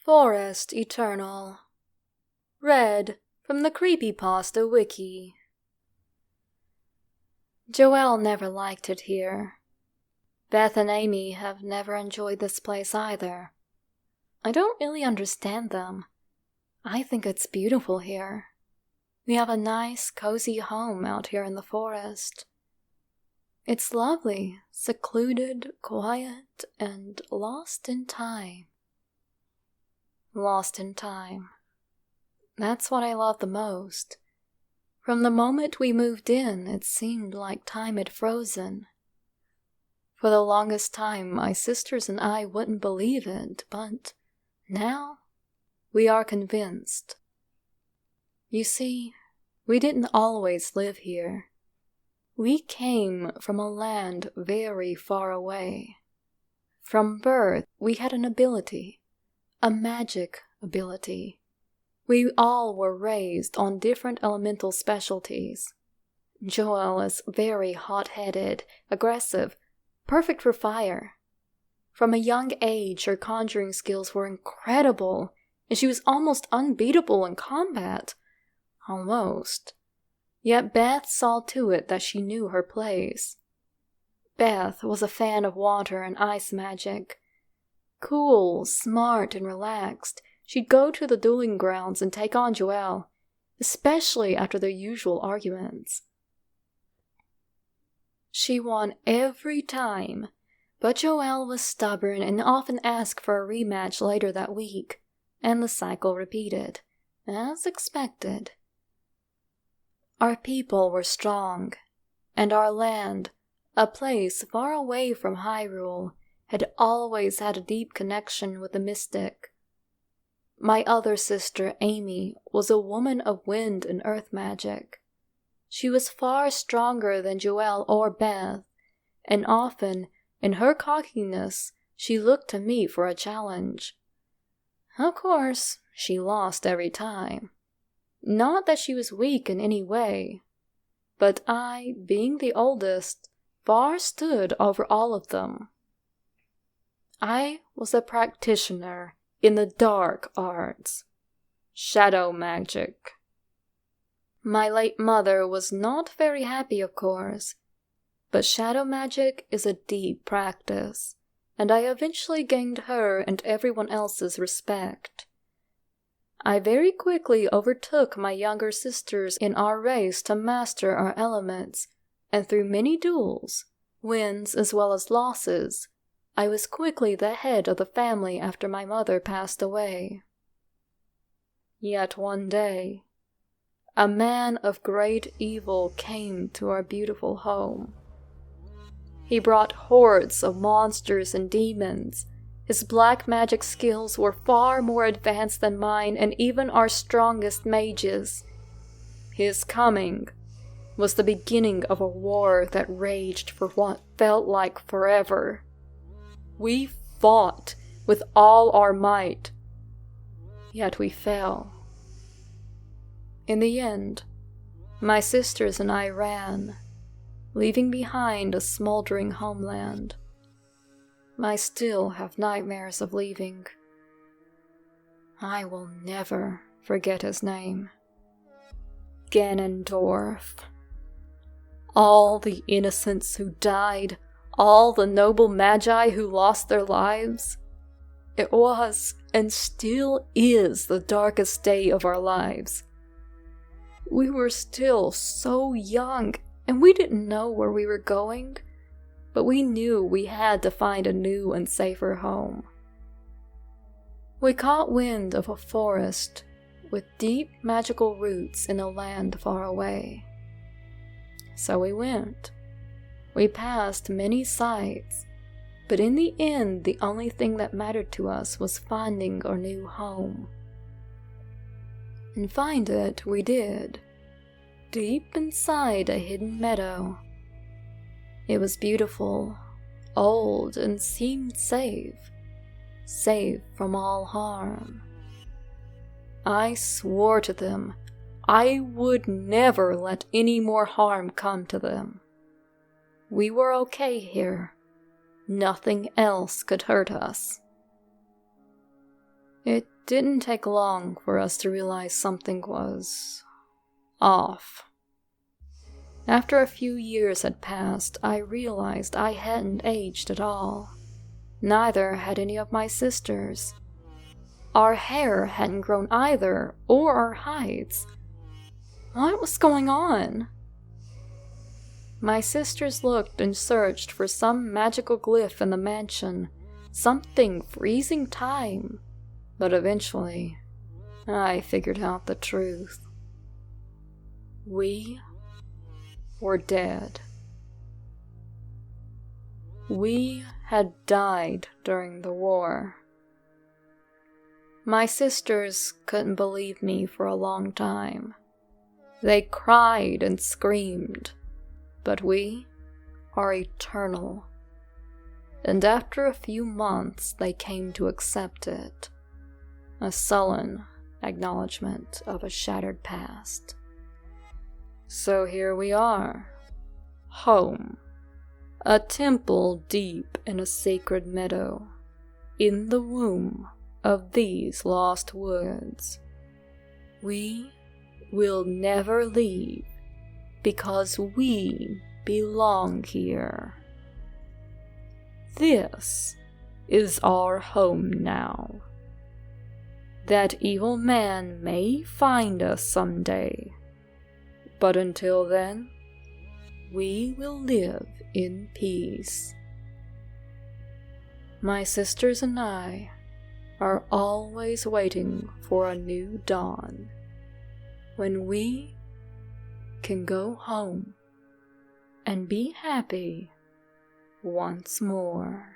Forest Eternal. Read from the Creepypasta wiki. Joelle never liked it here. Beth and Amy have never enjoyed this place either. I don't really understand them. I think it's beautiful here. We have a nice, cozy home out here in the forest. It's lovely, secluded, quiet, and lost in time. Lost in time. That's what I love the most. From the moment we moved in, it seemed like time had frozen. For the longest time, my sisters and I wouldn't believe it, but now we are convinced. You see, we didn't always live here. We came from a land very far away. From birth, we had an ability, a magic ability. We all were raised on different elemental specialties. Joelle is very hot-headed, aggressive, perfect for fire. From a young age, her conjuring skills were incredible, and she was almost unbeatable in combat. Almost. Yet Beth saw to it that she knew her place. Beth was a fan of water and ice magic. Cool, smart, and relaxed, she'd go to the dueling grounds and take on Joelle, especially after their usual arguments. She won every time, but Joelle was stubborn and often asked for a rematch later that week, and the cycle repeated, as expected. Our people were strong, and our land, a place far away from Hyrule, had always had a deep connection with the mystic. My other sister, Amy, was a woman of wind and earth magic. She was far stronger than Joelle or Beth, and often, in her cockiness, she looked to me for a challenge. Of course, she lost every time. Not that she was weak in any way, but I, being the oldest, far stood over all of them. I was a practitioner in the dark arts, shadow magic. My late mother was not very happy, of course, but shadow magic is a deep practice, and I eventually gained her and everyone else's respect. I very quickly overtook my younger sisters in our race to master our elements, and through many duels, wins as well as losses, I was quickly the head of the family after my mother passed away. Yet one day, a man of great evil came to our beautiful home. He brought hordes of monsters and demons. His black magic skills were far more advanced than mine and even our strongest mages. His coming was the beginning of a war that raged for what felt like forever. We fought with all our might, yet we fell. In the end, my sisters and I ran, leaving behind a smoldering homeland. I still have nightmares of leaving. I will never forget his name. Ganondorf. All the innocents who died, all the noble magi who lost their lives. It was, and still is, the darkest day of our lives. We were still so young, and we didn't know where we were going, but we knew we had to find a new and safer home. We caught wind of a forest with deep magical roots in a land far away. So we went. We passed many sights, but in the end the only thing that mattered to us was finding our new home. And find it we did, deep inside a hidden meadow. It was beautiful, old, and seemed safe from all harm. I swore to them I would never let any more harm come to them. We were okay here. Nothing else could hurt us. It didn't take long for us to realize something was off. After a few years had passed, I realized I hadn't aged at all. Neither had any of my sisters. Our hair hadn't grown either, or our heights. What was going on? My sisters looked and searched for some magical glyph in the mansion, something freezing time, but eventually, I figured out the truth. We were dead. We had died during the war. My sisters couldn't believe me for a long time. They cried and screamed, but we are eternal. And after a few months, they came to accept it, a sullen acknowledgement of a shattered past. So here we are, home, a temple deep in a sacred meadow, in the womb of these lost woods. We will never leave because we belong here. This is our home now. That evil man may find us someday, but until then, we will live in peace. My sisters and I are always waiting for a new dawn, when we can go home and be happy once more.